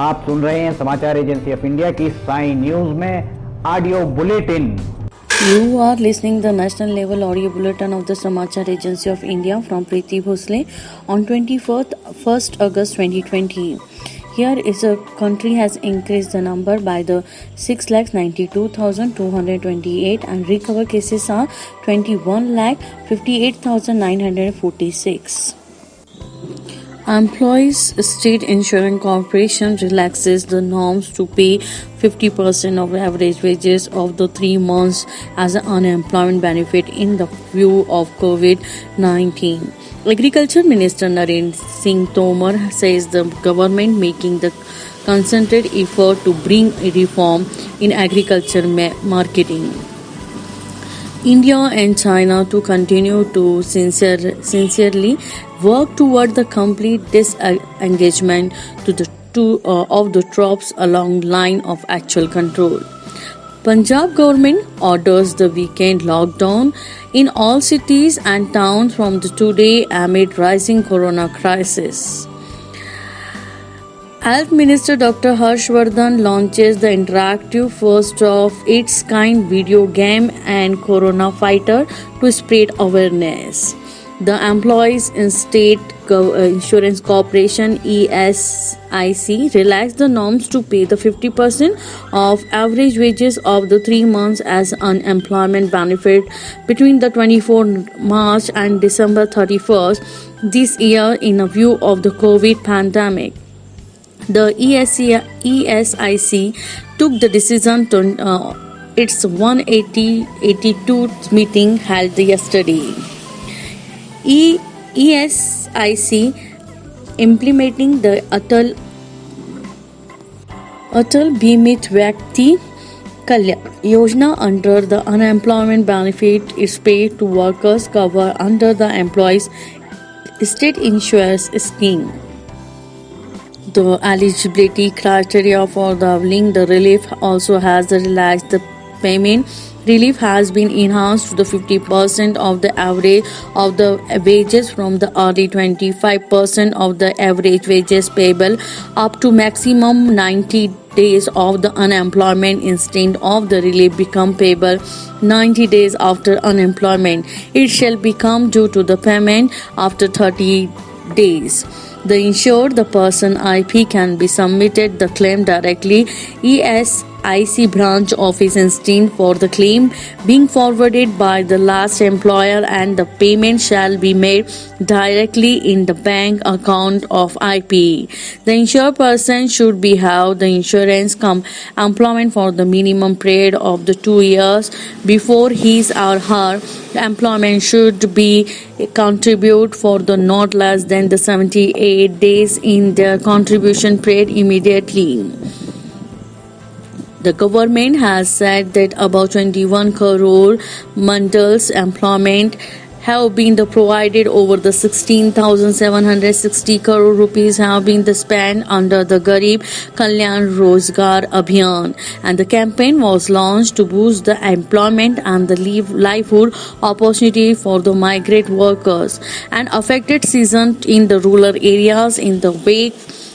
आप सुन रहे हैं समाचार एजेंसी ऑफ इंडिया की साई न्यूज में audio bulletin. You are listening the national level audio bulletin of the Samachar Agency of India from Preeti Bhosle on 1st August 2020. Here is a country has increased the number by the 6,92,228 and recover cases are 21,58,946. Employees State Insurance Corporation relaxes the norms to pay 50% of average wages of the 3 months as an unemployment benefit in the view of COVID-19. Agriculture Minister Narendra Singh Tomar says the government making the concentrated effort to bring a reform in agriculture marketing. India and China to continue to sincerely work toward the complete disengagement of the troops along line of actual control. Punjab government orders the weekend lockdown in all cities and towns from today amid rising corona crisis. Health Minister Dr. Harshvardhan launches the interactive first of its kind video game and Corona Fighter to spread awareness. The Employees in State Insurance Corporation ESIC relaxed the norms to pay the 50% of average wages of the 3 months as unemployment benefit between the 24th March and December 31st this year in a view of the COVID pandemic. The ESIC took the decision to its 182nd meeting held yesterday. ESIC implementing the Atal Bimit Vyakti Kalyan Yojana under the unemployment benefit is paid to workers covered under the Employees State Insurance Scheme. The eligibility criteria for the availing the relief also has relaxed. The payment relief has been enhanced to the 50% of the average of the wages from the early 25% of the average wages payable up to maximum 90 days of the unemployment instead of the relief become payable 90 days after unemployment. It shall become due to the payment after 30 days. The insured the person IP can be submitted the claim directly ESIC branch office instead for the claim being forwarded by the last employer and the payment shall be made directly in the bank account of IP. The insured person should be have the insurance employment for the minimum period of the 2 years before his or her employment should be contribute for the not less than the 78 days in their contribution period immediately. The government has said that about 21 crore mandals employment have been provided over the 16,760 crore rupees have been spent under the Garib Kalyan Rozgar Abhiyan, and the campaign was launched to boost the employment and the livelihood opportunity for the migrant workers and affected season in the rural areas in the wake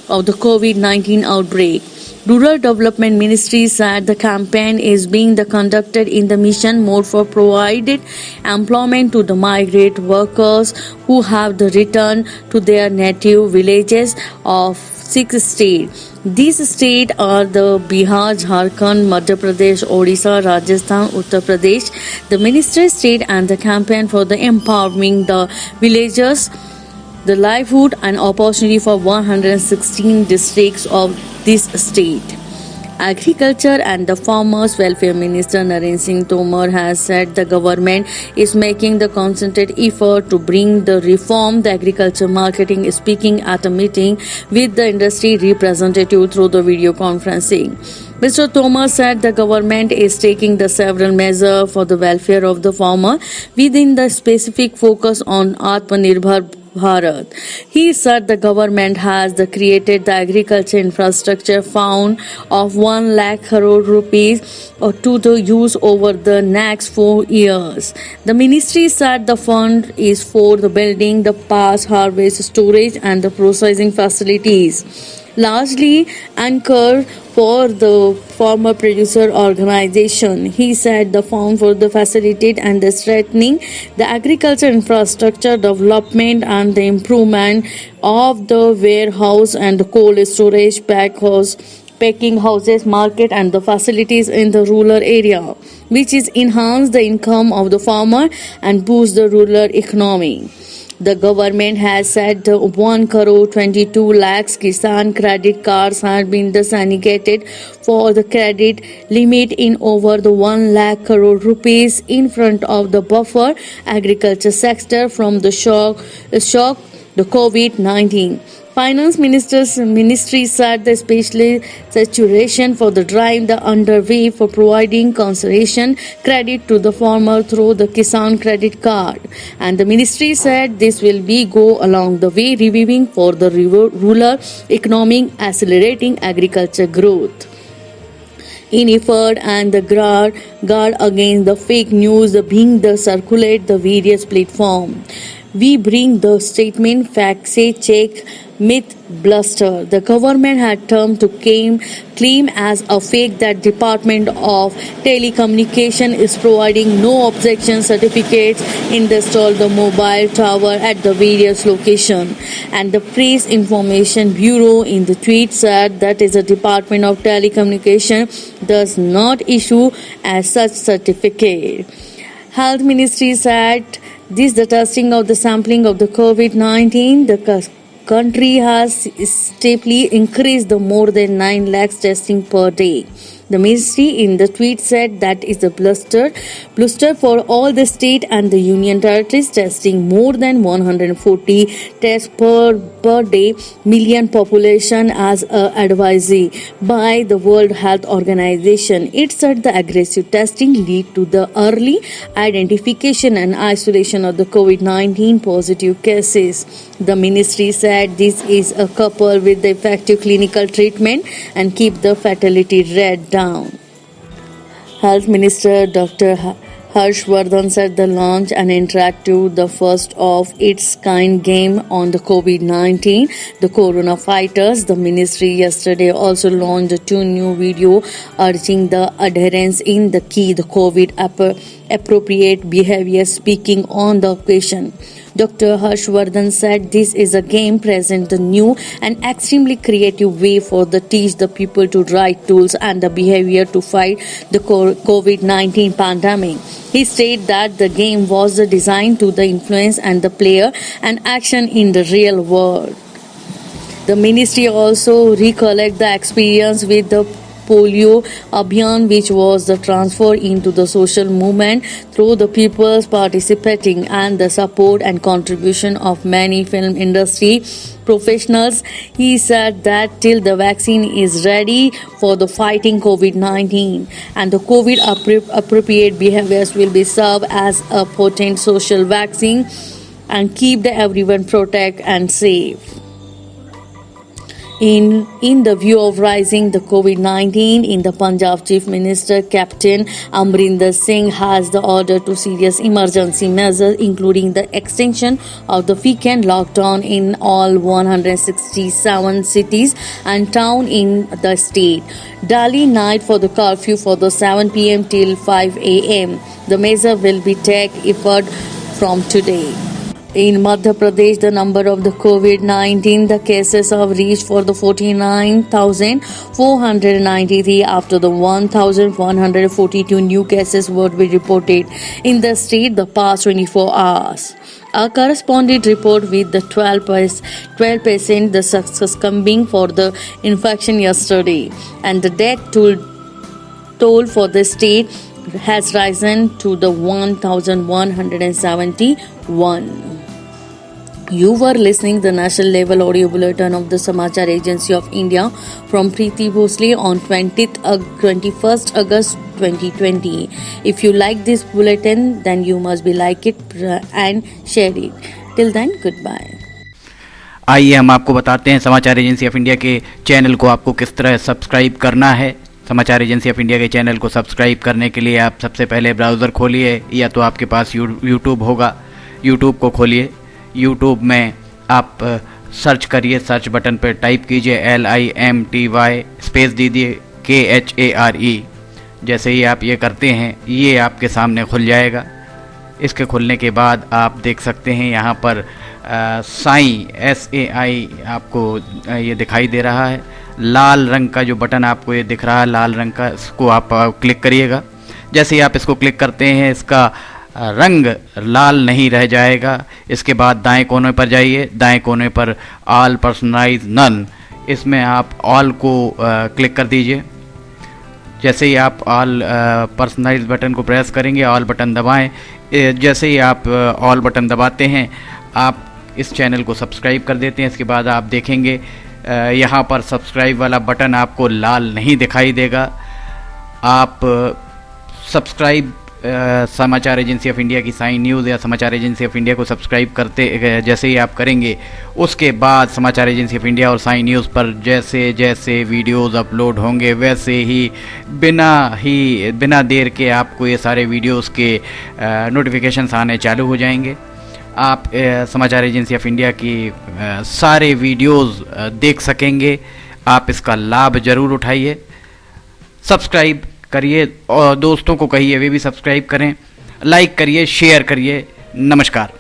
of the COVID-19 outbreak. Rural Development Ministry said the campaign is being conducted in the mission mode for provided employment to the migrant workers who have returned to their native villages of 6 states. These states are the Bihar, Jharkhand, Madhya Pradesh, Odisha, Rajasthan, Uttar Pradesh. The ministry state and the campaign for the empowering the villagers the livelihood and opportunity for 116 districts of this state. Agriculture and the Farmers Welfare Minister Narendra Singh Tomar has said the government is making the concentrated effort to bring the reform the agriculture marketing speaking at a meeting with the industry representative through the video conferencing. Mr. Tomar said the government is taking the several measures for the welfare of the farmer within the specific focus on Atmanirbhar Bharat. He said the government has created the agriculture infrastructure fund of 1 lakh crore rupees to the use over the next 4 years. The ministry said the fund is for the building the past harvest storage and the processing facilities. largely anchored for the former producer organization. He said the fund for the facilitate and the strengthening the agriculture infrastructure development and the improvement of the warehouse and the cold storage packing houses market and the facilities in the rural area, which is enhance the income of the farmer and boost the rural economy. The government has said 1 crore 22 lakhs Kisan credit cards have been designated for the credit limit in over the 1 lakh crore rupees in front of the buffer agriculture sector from the shock the COVID-19. Finance ministry said the special saturation for the drive the underway for providing consideration credit to the farmer through the Kisan credit card, and the ministry said this will be go along the way reviewing for the rural economic accelerating agriculture growth. In effort and the guard against the fake news being the circulate the various platform, we bring the statement fact say check myth bluster. The government had termed to claim as a fake that Department of Telecommunication is providing no objection certificates installed the mobile tower at the various location, and the Press Information Bureau in the tweet said that is the Department of Telecommunication does not issue as such certificate. Health Ministry said this the testing of the sampling of the COVID-19 the country has steadily increased the more than 9 lakhs testing per day. The ministry in the tweet said that is a bluster for all the state and the union territories testing more than 140 tests per day million population as advisory by the World Health Organization. It said the aggressive testing lead to the early identification and isolation of the COVID-19 positive cases. The ministry said this is a couple with the effective clinical treatment and keep the fatality rate down. Health Minister Dr. Harshvardhan said the launch an interactive, the first of its kind game on the COVID-19, the Corona Fighters. The ministry yesterday also launched 2 new video urging the adherence in the key the COVID appropriate behavior. Speaking on the occasion, Dr. Harshvardhan said this is a game present the new and extremely creative way for the teach the people to right tools and the behavior to fight the COVID-19 pandemic. He stated that the game was designed to the influence and the player and action in the real world. The ministry also recollect the experience with the Polio Abhiyan, which was the transfer into the social movement through the people's participating and the support and contribution of many film industry professionals. He said that till the vaccine is ready for the fighting COVID-19 and the COVID appropriate behaviors will be served as a potent social vaccine and keep the everyone protect and safe. In the view of rising the COVID-19 in the Punjab Chief Minister Captain Amrinder Singh has the order to serious emergency measures including the extension of the weekend lockdown in all 167 cities and towns in the state. Daily night for the curfew for the 7 p.m. till 5 a.m. The measure will be take effect from today. In Madhya Pradesh, the number of the COVID-19 the cases have reached for the 49,493 after the 1,142 new cases were reported in the state the past 24 hours. A correspondent report with the 12% the succumbing for the infection yesterday, and the death toll for the state has risen to the 1,171. You were listening the national level audio bulletin of the Samachar Agency of India from Preeti Bhosle on 21st August 2020. If you like this bulletin, then you must be like it and share it. Till then, goodbye. आइए हम आपको बताते हैं समाचार agency of India के channel को आपको किस तरह सब्सक्राइब करना है। समाचार एजेंसी ऑफ इंडिया के चैनल को सब्सक्राइब करने के लिए आप सबसे पहले ब्राउज़र खोलिए, या तो आपके पास यूट्यूब होगा, यूट्यूब को खोलिए। यूट्यूब में आप सर्च करिए, सर्च बटन पर टाइप कीजिए LIMTY स्पेस दीजिए KHARE। जैसे ही आप ये करते हैं ये आपके सामने खुल जाएगा। इसके खुलने के बाद आप देख सकते हैं यहाँ पर साई SAI आपको ये दिखाई दे रहा है। लाल रंग का जो बटन आपको ये दिख रहा है लाल रंग का, इसको आप क्लिक करिएगा। जैसे ही आप इसको क्लिक करते हैं इसका रंग लाल नहीं रह जाएगा। इसके बाद दाएं कोने पर जाइए, दाएं कोने पर ऑल पर्सनलाइज नन, इसमें आप ऑल को क्लिक कर दीजिए। जैसे ही आप ऑल पर्सनलाइज बटन को प्रेस करेंगे, ऑल बटन दबाएं। जैसे ही आप ऑल बटन दबाते हैं आप इस चैनल को सब्सक्राइब कर देते हैं। इसके बाद आप देखेंगे यहाँ पर सब्सक्राइब वाला बटन आपको लाल नहीं दिखाई देगा। आप सब्सक्राइब समाचार एजेंसी ऑफ इंडिया की साइन न्यूज़ या समाचार एजेंसी ऑफ इंडिया को सब्सक्राइब करते जैसे ही आप करेंगे, उसके बाद समाचार एजेंसी ऑफ इंडिया और साइन न्यूज़ पर जैसे जैसे वीडियोस अपलोड होंगे वैसे ही बिना देर के आपको ये सारे वीडियोस के नोटिफिकेशंस आने चालू हो जाएंगे। आप समाचार एजेंसी ऑफ इंडिया की सारे वीडियोस देख सकेंगे। आप इसका लाभ ज़रूर उठाइए, सब्सक्राइब करिए और दोस्तों को कहिए वे भी सब्सक्राइब करें, लाइक करिए, शेयर करिए। नमस्कार।